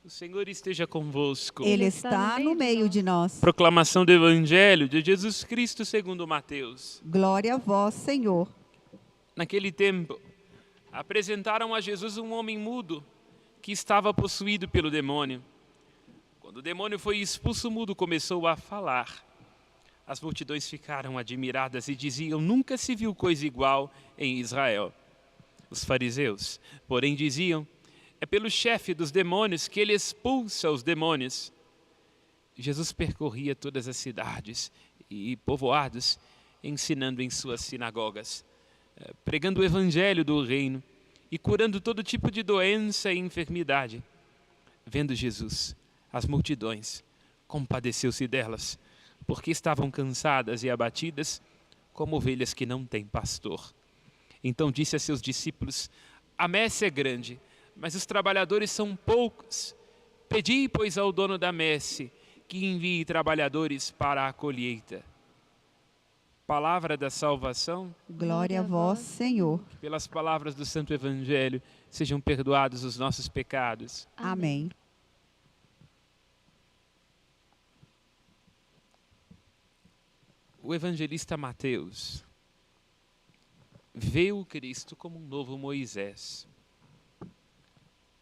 O Senhor esteja convosco. Ele está no meio de nós. Proclamação do Evangelho de Jesus Cristo segundo Mateus. Glória a vós, Senhor. Naquele tempo, apresentaram a Jesus um homem mudo que estava possuído pelo demônio. Quando o demônio foi expulso, o mudo começou a falar. As multidões ficaram admiradas e diziam: nunca se viu coisa igual em Israel. Os fariseus, porém, diziam: é pelo chefe dos demônios que ele expulsa os demônios. Jesus percorria todas as cidades e povoados, ensinando em suas sinagogas, pregando o evangelho do reino e curando todo tipo de doença e enfermidade. Vendo Jesus, as multidões, compadeceu-se delas, porque estavam cansadas e abatidas, como ovelhas que não têm pastor. Então disse a seus discípulos: a messe é grande, mas os trabalhadores são poucos. Pedi, pois, ao dono da messe que envie trabalhadores para a colheita. Palavra da salvação. Glória a vós, Senhor. Que pelas palavras do Santo Evangelho sejam perdoados os nossos pecados. Amém. O evangelista Mateus vê o Cristo como um novo Moisés.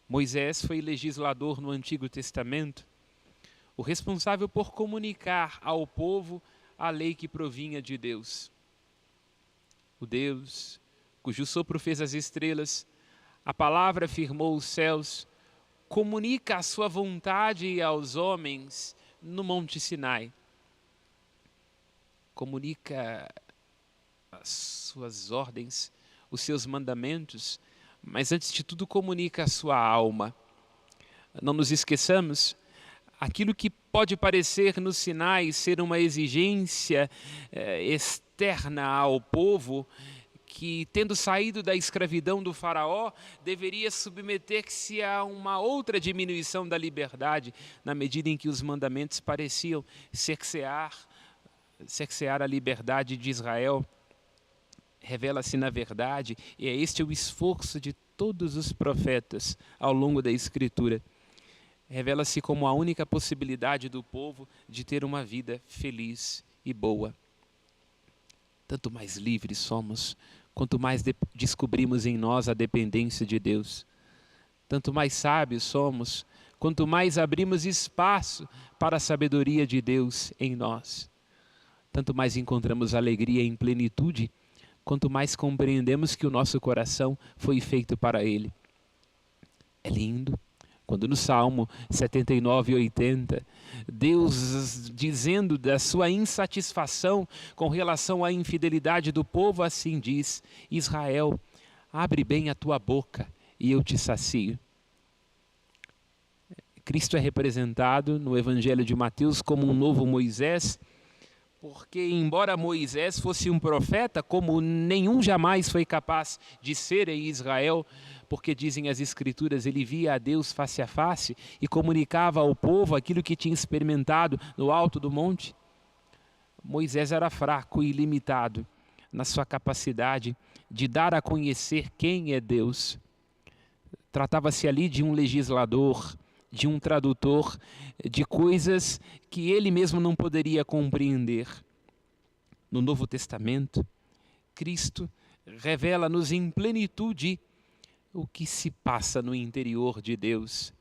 Moisés foi legislador no Antigo Testamento, o responsável por comunicar ao povo a lei que provinha de Deus. O Deus cujo sopro fez as estrelas, a palavra firmou os céus, comunica a sua vontade aos homens no Monte Sinai. Comunica as suas ordens, os seus mandamentos, mas antes de tudo comunica a sua alma. Não nos esqueçamos, aquilo que pode parecer no Sinai ser uma exigência externa ao povo, que tendo saído da escravidão do faraó, deveria submeter-se a uma outra diminuição da liberdade, na medida em que os mandamentos pareciam cercear a liberdade de Israel. Revela-se na verdade, e é este o esforço de todos os profetas ao longo da Escritura. Revela-se como a única possibilidade do povo de ter uma vida feliz e boa. Tanto mais livres somos, quanto mais descobrimos em nós a dependência de Deus. Tanto mais sábios somos, quanto mais abrimos espaço para a sabedoria de Deus em nós. Tanto mais encontramos alegria em plenitude, quanto mais compreendemos que o nosso coração foi feito para Ele. É lindo quando no Salmo 79 e 80, Deus, dizendo da sua insatisfação com relação à infidelidade do povo, assim diz: Israel, abre bem a tua boca e eu te sacio. Cristo é representado no Evangelho de Mateus como um novo Moisés, porque embora Moisés fosse um profeta, como nenhum jamais foi capaz de ser em Israel, porque dizem as Escrituras, ele via a Deus face a face e comunicava ao povo aquilo que tinha experimentado no alto do monte. Moisés era fraco e limitado na sua capacidade de dar a conhecer quem é Deus. Tratava-se ali de um legislador, de um tradutor, de coisas que ele mesmo não poderia compreender. No Novo Testamento, Cristo revela-nos em plenitude o que se passa no interior de Deus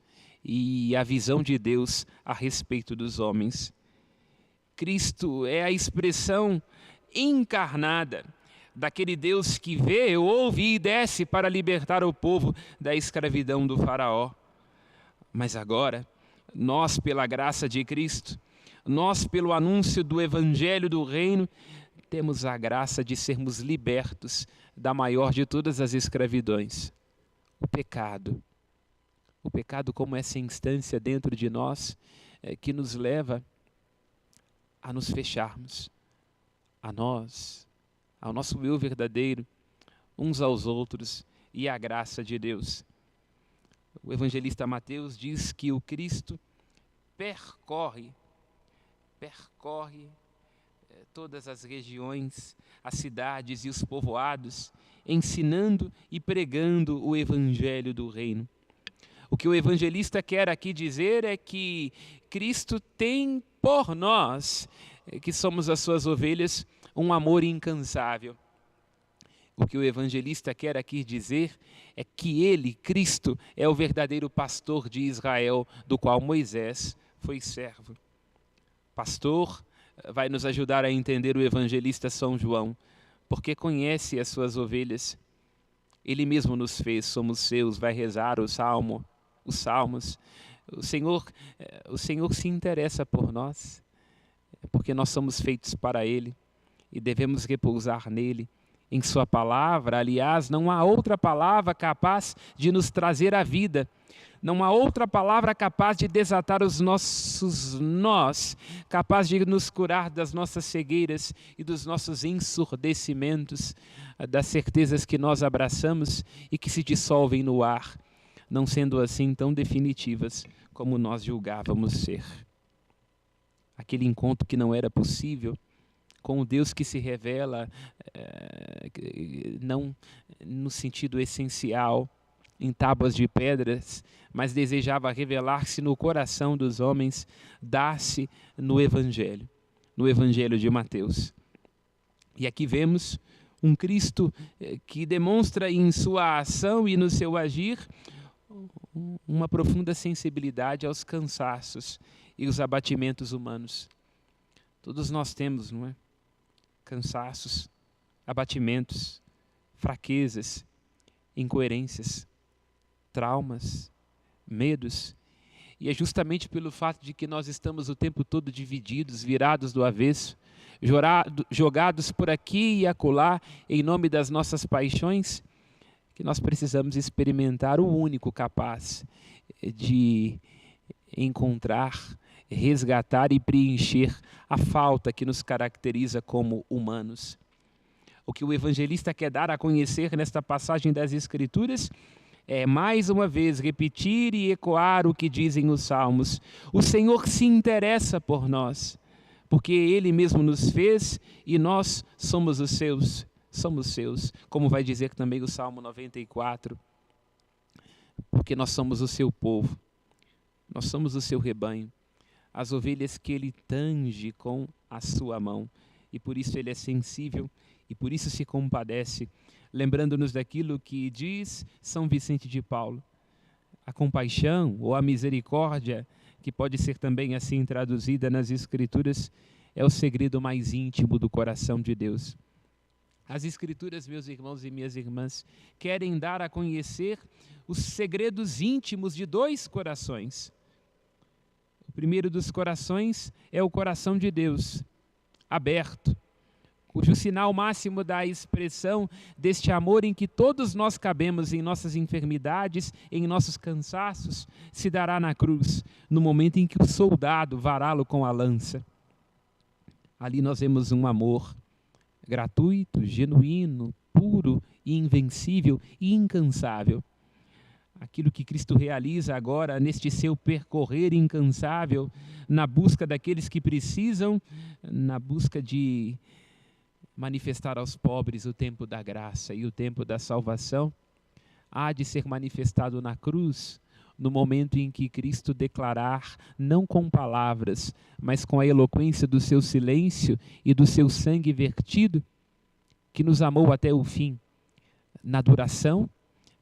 e a visão de Deus a respeito dos homens. Cristo é a expressão encarnada daquele Deus que vê, ouve e desce para libertar o povo da escravidão do faraó. Mas agora, nós, pela graça de Cristo, nós, pelo anúncio do Evangelho do Reino, temos a graça de sermos libertos da maior de todas as escravidões, o pecado. O pecado como essa instância dentro de nós que nos leva a nos fecharmos a nós, ao nosso eu verdadeiro, uns aos outros e à graça de Deus. O evangelista Mateus diz que o Cristo percorre todas as regiões, as cidades e os povoados, ensinando e pregando o evangelho do reino. O que o evangelista quer aqui dizer é que Cristo tem por nós, que somos as suas ovelhas, um amor incansável. O que o evangelista quer aqui dizer é que ele, Cristo, é o verdadeiro pastor de Israel, do qual Moisés foi servo. Pastor vai nos ajudar a entender o evangelista São João, porque conhece as suas ovelhas. Ele mesmo nos fez, somos seus, vai rezar os salmos. O Senhor se interessa por nós, porque nós somos feitos para Ele e devemos repousar nele, em sua palavra. Aliás, não há outra palavra capaz de nos trazer a vida. Não há outra palavra capaz de desatar os nossos nós, capaz de nos curar das nossas cegueiras e dos nossos ensurdecimentos, das certezas que nós abraçamos e que se dissolvem no ar, não sendo assim tão definitivas como nós julgávamos ser. Aquele encontro que não era possível, com o Deus que se revela, não no sentido essencial, em tábuas de pedras, mas desejava revelar-se no coração dos homens, dá-se no Evangelho de Mateus. E aqui vemos um Cristo que demonstra em sua ação e no seu agir uma profunda sensibilidade aos cansaços e os abatimentos humanos. Todos nós temos, não é? Cansaços, abatimentos, fraquezas, incoerências, traumas, medos. E é justamente pelo fato de que nós estamos o tempo todo divididos, virados do avesso, jogados por aqui e acolá em nome das nossas paixões, que nós precisamos experimentar o único capaz de encontrar, resgatar e preencher a falta que nos caracteriza como humanos. O que o evangelista quer dar a conhecer nesta passagem das Escrituras é, mais uma vez, repetir e ecoar o que dizem os Salmos. O Senhor se interessa por nós, porque Ele mesmo nos fez e nós somos os seus, somos seus, como vai dizer também o Salmo 94, porque nós somos o seu povo, nós somos o seu rebanho, as ovelhas que Ele tange com a sua mão, e por isso Ele é sensível e por isso se compadece, lembrando-nos daquilo que diz São Vicente de Paulo. A compaixão ou a misericórdia, que pode ser também assim traduzida nas Escrituras, é o segredo mais íntimo do coração de Deus. As Escrituras, meus irmãos e minhas irmãs, querem dar a conhecer os segredos íntimos de dois corações. O primeiro dos corações é o coração de Deus, aberto, cujo sinal máximo da expressão deste amor em que todos nós cabemos em nossas enfermidades, em nossos cansaços, se dará na cruz, no momento em que o soldado vará-lo com a lança. Ali nós vemos um amor gratuito, genuíno, puro e invencível e incansável. Aquilo que Cristo realiza agora neste seu percorrer incansável, na busca daqueles que precisam, na busca de manifestar aos pobres o tempo da graça e o tempo da salvação, há de ser manifestado na cruz, no momento em que Cristo declarar, não com palavras, mas com a eloquência do seu silêncio e do seu sangue vertido, que nos amou até o fim, na duração,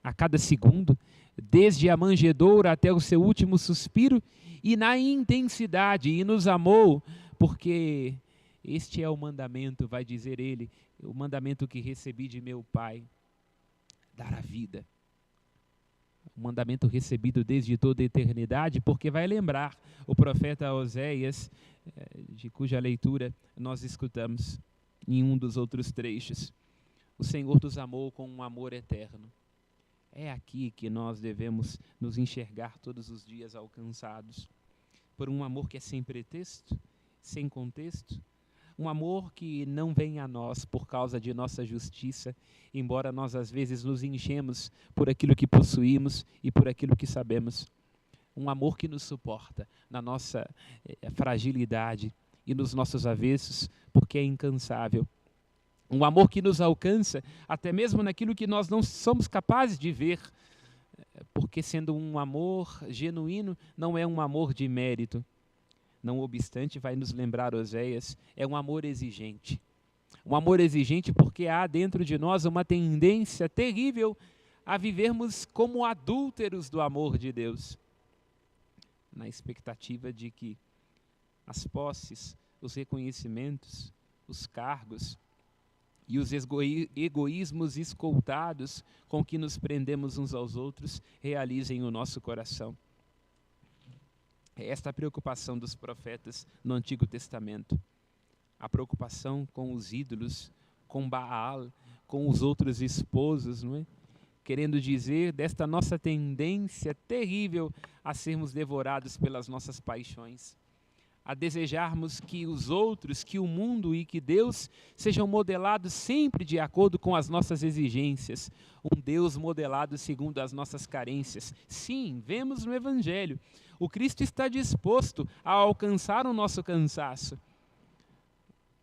a cada segundo, desde a manjedoura até o seu último suspiro, e na intensidade, e nos amou, porque este é o mandamento, vai dizer ele, o mandamento que recebi de meu Pai, dar a vida. O mandamento recebido desde toda a eternidade, porque vai lembrar o profeta Oséias, de cuja leitura nós escutamos em um dos outros trechos. O Senhor nos amou com um amor eterno. É aqui que nós devemos nos enxergar todos os dias alcançados por um amor que é sem pretexto, sem contexto, um amor que não vem a nós por causa de nossa justiça, embora nós às vezes nos enchemos por aquilo que possuímos e por aquilo que sabemos. Um amor que nos suporta na nossa fragilidade e nos nossos avessos, porque é incansável. Um amor que nos alcança até mesmo naquilo que nós não somos capazes de ver, porque porque sendo um amor genuíno, não é um amor de mérito. Não obstante, vai nos lembrar Oséias, é um amor exigente. Um amor exigente porque há dentro de nós uma tendência terrível a vivermos como adúlteros do amor de Deus, na expectativa de que as posses, os reconhecimentos, os cargos e os egoísmos escoltados com que nos prendemos uns aos outros realizem o nosso coração. É esta a preocupação dos profetas no Antigo Testamento. A preocupação com os ídolos, com Baal, com os outros esposos, não é? Querendo dizer desta nossa tendência terrível a sermos devorados pelas nossas paixões, a desejarmos que os outros, que o mundo e que Deus sejam modelados sempre de acordo com as nossas exigências, um Deus modelado segundo as nossas carências. Sim, vemos no Evangelho, o Cristo está disposto a alcançar o nosso cansaço,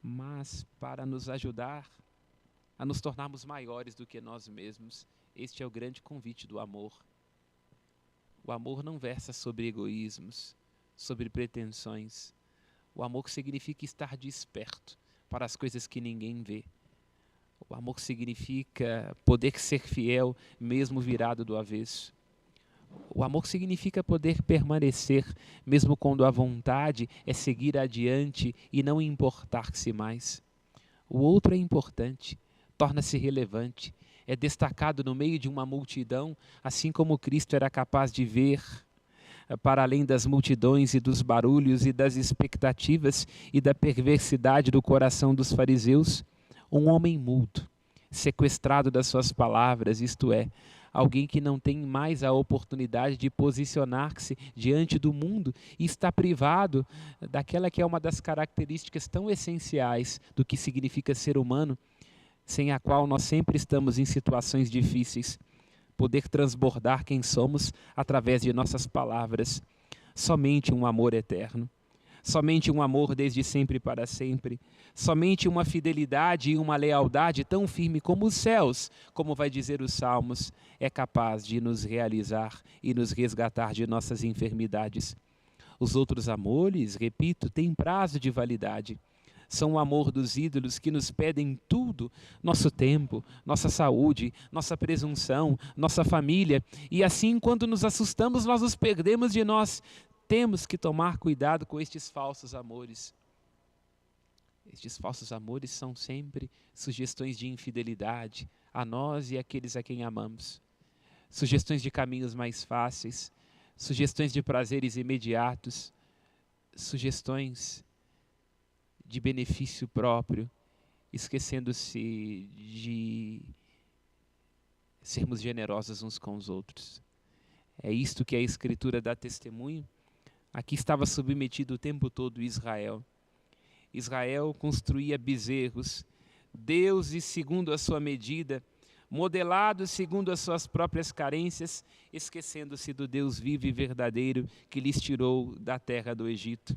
mas para nos ajudar a nos tornarmos maiores do que nós mesmos. Este é o grande convite do amor. O amor não versa sobre egoísmos, sobre pretensões. O amor significa estar desperto para as coisas que ninguém vê. O amor significa poder ser fiel mesmo virado do avesso. O amor significa poder permanecer mesmo quando a vontade é seguir adiante e não importar-se mais. O outro é importante, torna-se relevante, é destacado no meio de uma multidão, assim como Cristo era capaz de ver para além das multidões e dos barulhos e das expectativas e da perversidade do coração dos fariseus, um homem mudo, sequestrado das suas palavras, isto é, alguém que não tem mais a oportunidade de posicionar-se diante do mundo e está privado daquela que é uma das características tão essenciais do que significa ser humano, sem a qual nós sempre estamos em situações difíceis, poder transbordar quem somos através de nossas palavras. Somente um amor eterno, somente um amor desde sempre para sempre, somente uma fidelidade e uma lealdade tão firme como os céus, como vai dizer os Salmos, é capaz de nos realizar e nos resgatar de nossas enfermidades. Os outros amores, repito, têm prazo de validade. São o amor dos ídolos que nos pedem tudo, nosso tempo, nossa saúde, nossa presunção, nossa família. E assim, quando nos assustamos, nós nos perdemos de nós. Temos que tomar cuidado com estes falsos amores. Estes falsos amores são sempre sugestões de infidelidade a nós e àqueles a quem amamos. Sugestões de caminhos mais fáceis, sugestões de prazeres imediatos, sugestões de benefício próprio, esquecendo-se de sermos generosos uns com os outros. É isto que a Escritura dá testemunho. Aqui estava submetido o tempo todo Israel. Israel construía bezerros, deuses segundo a sua medida, modelados segundo as suas próprias carências, esquecendo-se do Deus vivo e verdadeiro que lhes tirou da terra do Egito.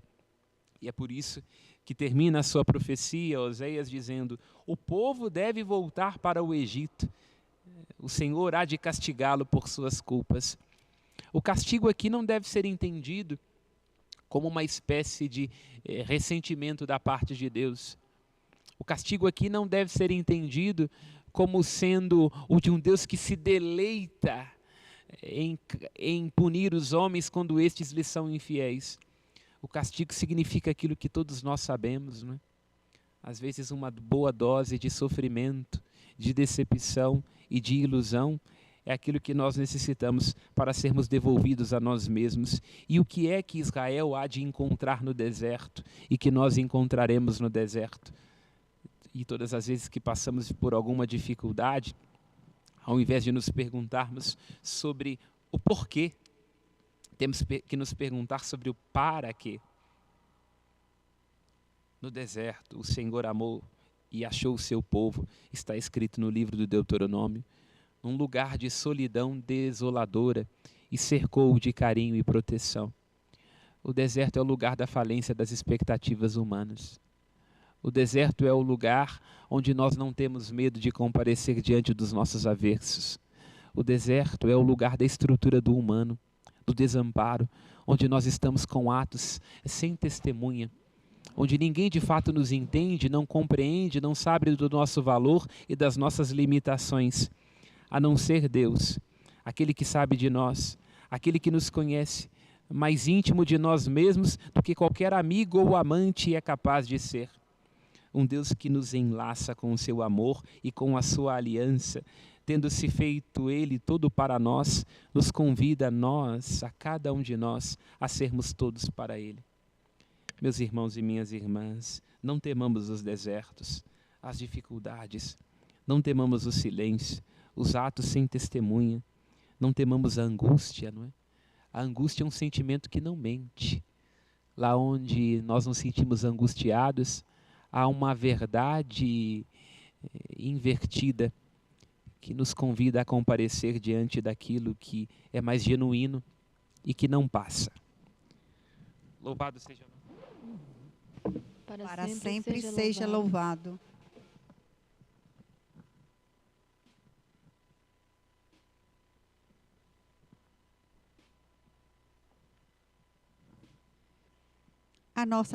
E é por isso que termina a sua profecia, Oséias, dizendo: o povo deve voltar para o Egito, o Senhor há de castigá-lo por suas culpas. O castigo aqui não deve ser entendido como uma espécie de ressentimento da parte de Deus. O castigo aqui não deve ser entendido como sendo o de um Deus que se deleita em punir os homens quando estes lhes são infiéis. O castigo significa aquilo que todos nós sabemos, não é? Às vezes uma boa dose de sofrimento, de decepção e de ilusão é aquilo que nós necessitamos para sermos devolvidos a nós mesmos. E o que é que Israel há de encontrar no deserto e que nós encontraremos no deserto? E todas as vezes que passamos por alguma dificuldade, ao invés de nos perguntarmos sobre o porquê, temos que nos perguntar sobre o para quê. No deserto, o Senhor amou e achou o seu povo, está escrito no livro do Deuteronômio, num lugar de solidão desoladora e cercou-o de carinho e proteção. O deserto é o lugar da falência das expectativas humanas. O deserto é o lugar onde nós não temos medo de comparecer diante dos nossos aversos. O deserto é o lugar da estrutura do humano, do desamparo, onde nós estamos com atos sem testemunha, onde ninguém de fato nos entende, não compreende, não sabe do nosso valor e das nossas limitações, a não ser Deus, aquele que sabe de nós, aquele que nos conhece, mais íntimo de nós mesmos do que qualquer amigo ou amante é capaz de ser. Um Deus que nos enlaça com o seu amor e com a sua aliança, tendo-se feito Ele todo para nós, nos convida a nós, a cada um de nós, a sermos todos para Ele. Meus irmãos e minhas irmãs, não temamos os desertos, as dificuldades, não temamos o silêncio, os atos sem testemunha, não temamos a angústia, não é? A angústia é um sentimento que não mente. Lá onde nós nos sentimos angustiados, há uma verdade invertida que nos convida a comparecer diante daquilo que é mais genuíno e que não passa. Louvado seja o nome. Para sempre seja louvado. A nossa